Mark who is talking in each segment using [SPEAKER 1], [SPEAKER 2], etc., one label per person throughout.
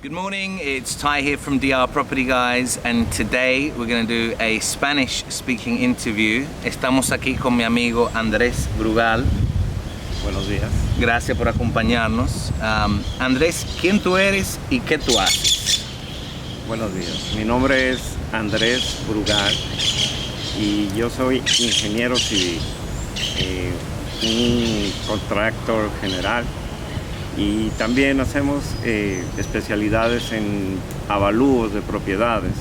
[SPEAKER 1] Good morning, it's Ty here from DR Property Guys, and today we're going to do a Spanish speaking interview. Estamos aquí con mi amigo Andrés Brugal.
[SPEAKER 2] Buenos días.
[SPEAKER 1] Gracias por acompañarnos. Andrés, ¿quién tú eres y qué tú haces?
[SPEAKER 2] Buenos días. Mi nombre es Andrés Brugal y yo soy ingeniero civil, un contractor general, y también hacemos especialidades en avalúos de propiedades,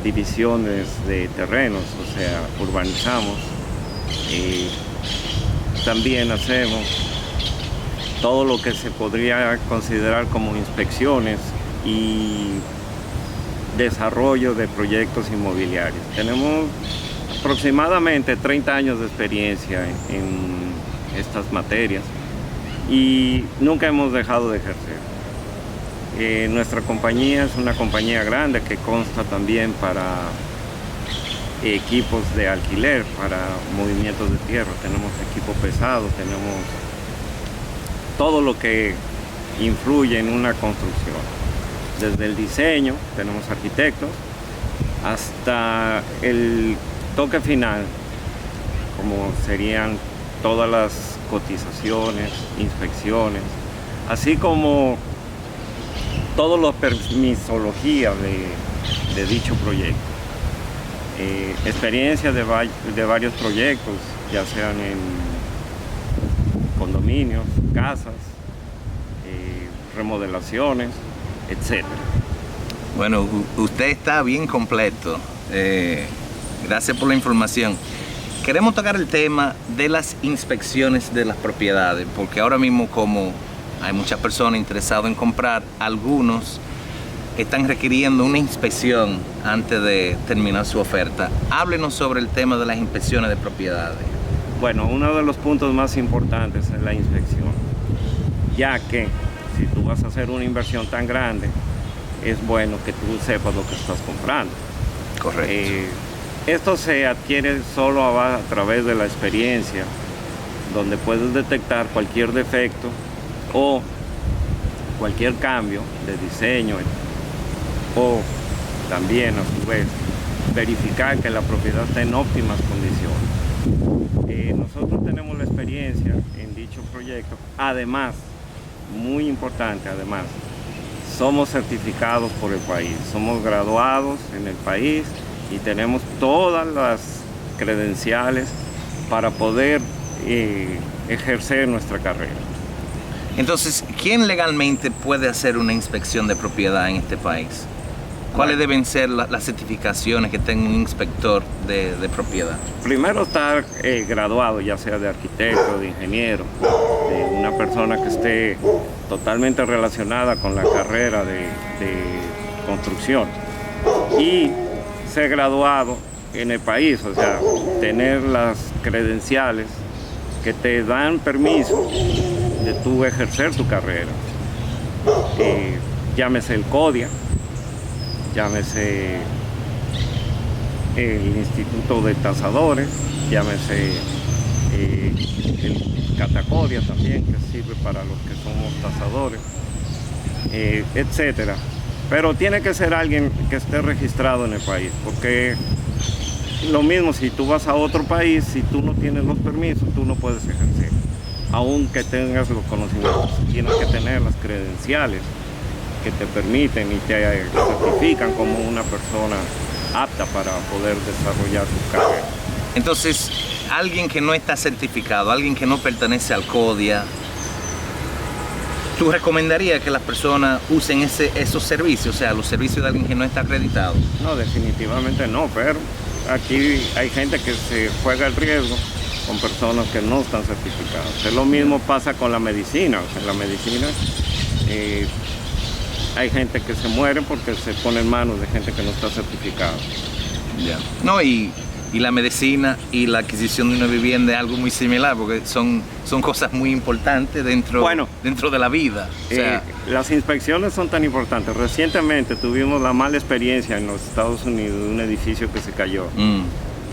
[SPEAKER 2] divisiones de terrenos, o sea, urbanizamos. También hacemos todo lo que se podría considerar como inspecciones y desarrollo de proyectos inmobiliarios. Tenemos aproximadamente 30 años de experiencia en estas materias y nunca hemos dejado de ejercer. Nuestra compañía es una compañía grande que consta también para equipos de alquiler, para movimientos de tierra. Tenemos equipo pesado, tenemos todo lo que influye en una construcción. Desde el diseño, tenemos arquitectos, hasta el toque final, como serían todas las cotizaciones, inspecciones, así como toda la permisología de dicho proyecto. Experiencia de varios proyectos, ya sean en condominios, casas, remodelaciones, etc.
[SPEAKER 1] Bueno, usted está bien completo. Gracias por la información. Queremos tocar el tema de las inspecciones de las propiedades, porque ahora mismo, como hay muchas personas interesadas en comprar, algunos están requiriendo una inspección antes de terminar su oferta. Háblenos sobre el tema de las inspecciones de propiedades.
[SPEAKER 2] Bueno, uno de los puntos más importantes es la inspección, ya que si tú vas a hacer una inversión tan grande, es bueno que tú sepas lo que estás comprando.
[SPEAKER 1] Correcto.
[SPEAKER 2] Esto se adquiere solo a través de la experiencia, donde puedes detectar cualquier defecto o cualquier cambio de diseño, o también a su vez verificar que la propiedad está en óptimas condiciones. Nosotros tenemos la experiencia en dicho proyecto. Además, muy importante, somos certificados por el país, somos graduados en el país y tenemos todas las credenciales para poder ejercer nuestra carrera.
[SPEAKER 1] Entonces, ¿quién legalmente puede hacer una inspección de propiedad en este país? ¿Cuáles deben ser las certificaciones que tenga un inspector de propiedad?
[SPEAKER 2] Primero estar graduado, ya sea de arquitecto, de ingeniero, de una persona que esté totalmente relacionada con la carrera de construcción, y ser graduado en el país, o sea, tener las credenciales que te dan permiso de tú ejercer tu carrera. Llámese el CODIA, llámese el Instituto de Tasadores, llámese el Catacodia también, que sirve para los que somos tasadores, etcétera. Pero tiene que ser alguien que esté registrado en el país, porque lo mismo si tú vas a otro país, si tú no tienes los permisos, tú no puedes ejercer, aunque tengas los conocimientos. Tienes que tener las credenciales que te permiten y te certifican como una persona apta para poder desarrollar tu carrera.
[SPEAKER 1] Entonces, alguien que no está certificado, alguien que no pertenece al CODIA, ¿tú recomendarías que las personas usen esos servicios, o sea, los servicios de alguien que no está acreditado?
[SPEAKER 2] No, definitivamente no, pero aquí hay gente que se juega el riesgo con personas que no están certificadas. Lo mismo pasa con la medicina. O sea, en la medicina hay gente que se muere porque se pone en manos de gente que no está certificada.
[SPEAKER 1] Yeah. No, y la medicina y la adquisición de una vivienda es algo muy similar, porque son cosas muy importantes dentro de la vida. O sea,
[SPEAKER 2] las inspecciones son tan importantes. Recientemente tuvimos la mala experiencia en los Estados Unidos de un edificio que se cayó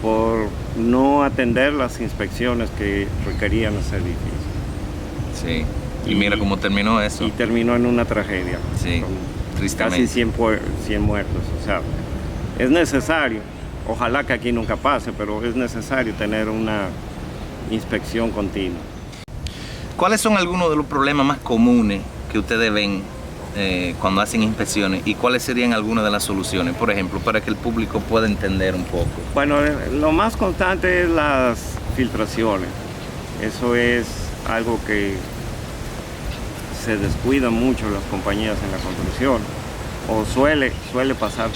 [SPEAKER 2] por no atender las inspecciones que requerían ese edificio.
[SPEAKER 1] Sí. Y mira cómo terminó eso.
[SPEAKER 2] Y terminó en una tragedia.
[SPEAKER 1] Sí,
[SPEAKER 2] con
[SPEAKER 1] tristemente.
[SPEAKER 2] casi 100 muertos. O sea, es necesario, ojalá que aquí nunca pase, pero es necesario tener una inspección continua.
[SPEAKER 1] ¿Cuáles son algunos de los problemas más comunes que ustedes ven cuando hacen inspecciones y cuáles serían algunas de las soluciones, por ejemplo, para que el público pueda entender un poco?
[SPEAKER 2] Bueno, lo más constante es las filtraciones. Eso es algo que se descuidan mucho las compañías en la construcción o suele pasar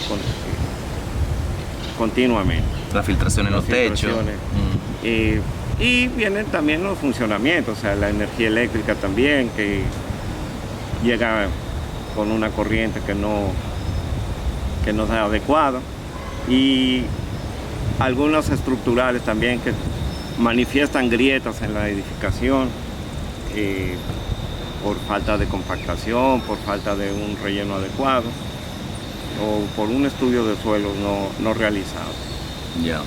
[SPEAKER 2] continuamente.
[SPEAKER 1] La filtración en los techos.
[SPEAKER 2] Y vienen también los funcionamientos, o sea, la energía eléctrica también, que llega con una corriente que no es adecuada, y algunas estructurales también que manifiestan grietas en la edificación por falta de compactación, por falta de un relleno adecuado o por un estudio de suelo no realizado.
[SPEAKER 1] Ya.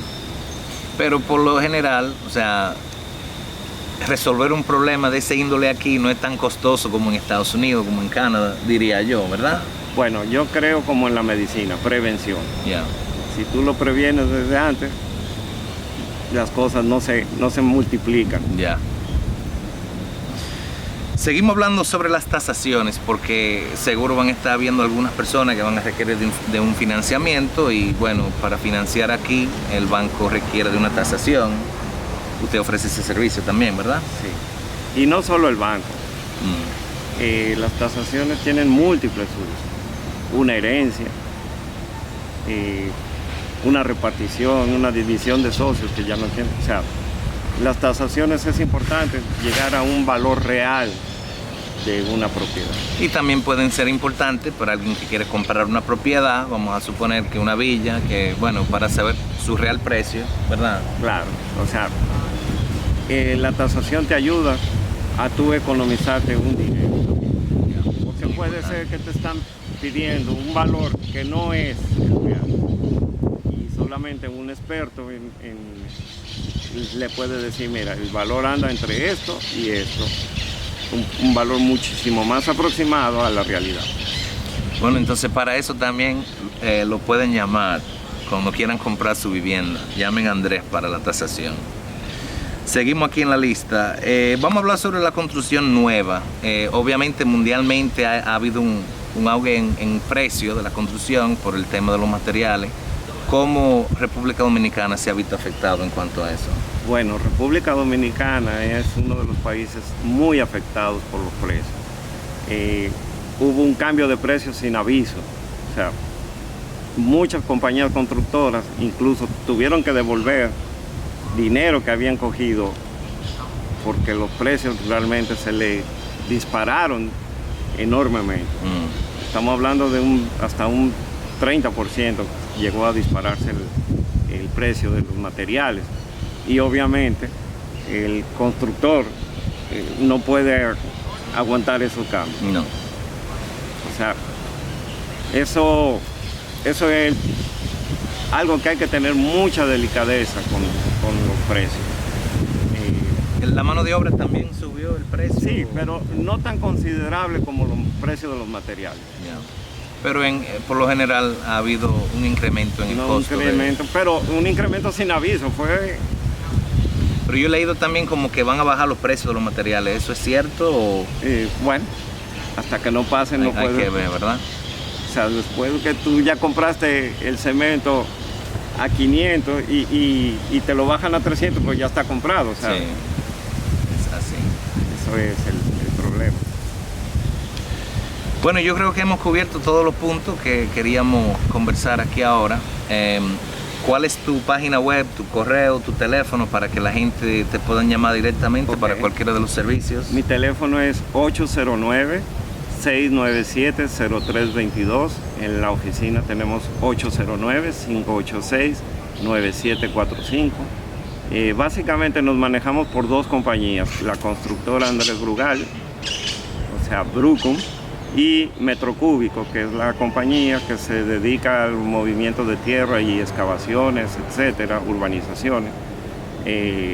[SPEAKER 1] Pero por lo general, o sea, resolver un problema de ese índole aquí no es tan costoso como en Estados Unidos, como en Canadá, diría yo, ¿verdad?
[SPEAKER 2] Bueno, yo creo como en la medicina, prevención.
[SPEAKER 1] Ya.
[SPEAKER 2] Si tú lo previenes desde antes, las cosas no se multiplican.
[SPEAKER 1] Ya. Seguimos hablando sobre las tasaciones porque seguro van a estar viendo algunas personas que van a requerir de un financiamiento y bueno, para financiar aquí el banco requiere de una tasación. Usted ofrece ese servicio también, ¿verdad?
[SPEAKER 2] Sí. Y no solo el banco. Las tasaciones tienen múltiples usos. Una herencia, una repartición, una división de socios que ya no tienen. O sea, las tasaciones es importante llegar a un valor real de una propiedad.
[SPEAKER 1] Y también pueden ser importantes para alguien que quiere comprar una propiedad, vamos a suponer que una villa, que bueno, para saber su real precio, ¿verdad?
[SPEAKER 2] Claro, o sea, la tasación te ayuda a tú economizarte un dinero. Porque puede ser que te están pidiendo un valor que no es el real. Y solamente un experto le puede decir, mira, el valor anda entre esto y esto. Un valor muchísimo más aproximado a la realidad.
[SPEAKER 1] Bueno, entonces para eso también lo pueden llamar cuando quieran comprar su vivienda. Llamen a Andrés para la tasación. Seguimos aquí en la lista. Vamos a hablar sobre la construcción nueva. Obviamente mundialmente ha habido un auge en precio de la construcción por el tema de los materiales. ¿Cómo República Dominicana se ha visto afectado en cuanto a eso?
[SPEAKER 2] Bueno, República Dominicana es uno de los países muy afectados por los precios. Hubo un cambio de precios sin aviso. O sea, muchas compañías constructoras incluso tuvieron que devolver dinero que habían cogido porque los precios realmente se le dispararon enormemente. Estamos hablando de hasta un 30% llegó a dispararse el precio de los materiales. Y obviamente el constructor no puede aguantar esos cambios.
[SPEAKER 1] No.
[SPEAKER 2] O sea, eso es algo que hay que tener mucha delicadeza con los precios.
[SPEAKER 1] ¿La mano de obra también subió el precio?
[SPEAKER 2] Sí, pero no tan considerable como los precios de los materiales.
[SPEAKER 1] Yeah. Pero por lo general ha habido un incremento en el costo.
[SPEAKER 2] Pero un incremento sin aviso.
[SPEAKER 1] Pero yo he leído también como que van a bajar los precios de los materiales. ¿Eso es cierto? O...
[SPEAKER 2] Bueno, hasta que no pasen no puede.
[SPEAKER 1] Hay que ver, ¿verdad?
[SPEAKER 2] O sea, después que tú ya compraste el cemento a 500 y te lo bajan a 300, pues ya está comprado. O sea,
[SPEAKER 1] sí, es así.
[SPEAKER 2] Eso es el problema.
[SPEAKER 1] Bueno, yo creo que hemos cubierto todos los puntos que queríamos conversar aquí ahora. ¿Cuál es tu página web, tu correo, tu teléfono para que la gente te pueda llamar directamente para cualquiera de los servicios?
[SPEAKER 2] Mi teléfono es 809-697-0322. En la oficina tenemos 809-586-9745. Básicamente nos manejamos por dos compañías, la constructora Andrés Brugal, o sea, Brucum, y Metrocúbico, que es la compañía que se dedica al movimiento de tierra y excavaciones, etcétera, urbanizaciones,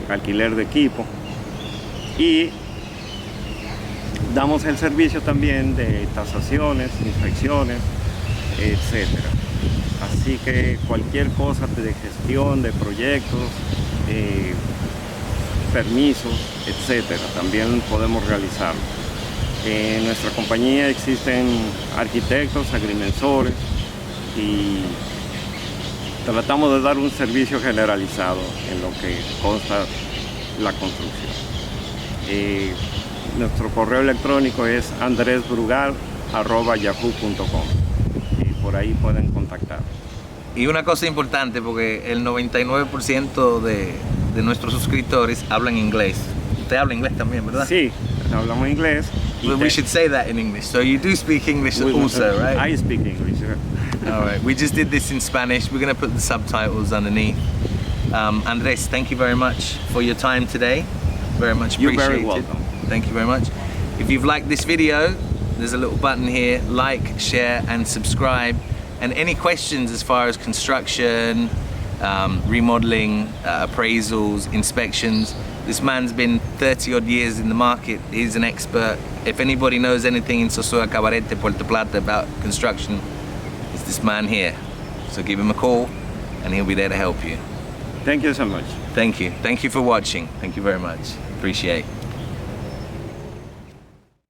[SPEAKER 2] alquiler de equipo. Y Damos el servicio también de tasaciones, inspecciones, etcétera. Así que cualquier cosa de gestión, de proyectos, permisos, etcétera, también podemos realizarlo. En nuestra compañía existen arquitectos, agrimensores y tratamos de dar un servicio generalizado en lo que consta la construcción. Nuestro correo electrónico es andresbrugal@yahoo.com y por ahí pueden contactar.
[SPEAKER 1] Y una cosa importante, porque el 99% de nuestros suscriptores hablan inglés. Usted habla inglés también, ¿verdad?
[SPEAKER 2] Sí, hablamos inglés.
[SPEAKER 1] We should say that in English. So you do speak English also, right?
[SPEAKER 2] I speak English.
[SPEAKER 1] All right. We just did this in Spanish. We're going to put the subtitles underneath. Andres, thank you very much for your time today. Very much appreciated.
[SPEAKER 2] You're very welcome.
[SPEAKER 1] Thank you very much. If you've liked this video, there's a little button here, like, share, and subscribe. And any questions as far as construction, remodeling, appraisals, inspections, this man's been 30 odd years in the market. He's an expert. If anybody knows anything in Sosúa, Cabarete, Puerto Plata about construction, it's this man here. So give him a call and he'll be there to help you.
[SPEAKER 2] Thank you so much.
[SPEAKER 1] Thank you. Thank you for watching. Thank you very much. Appreciate it.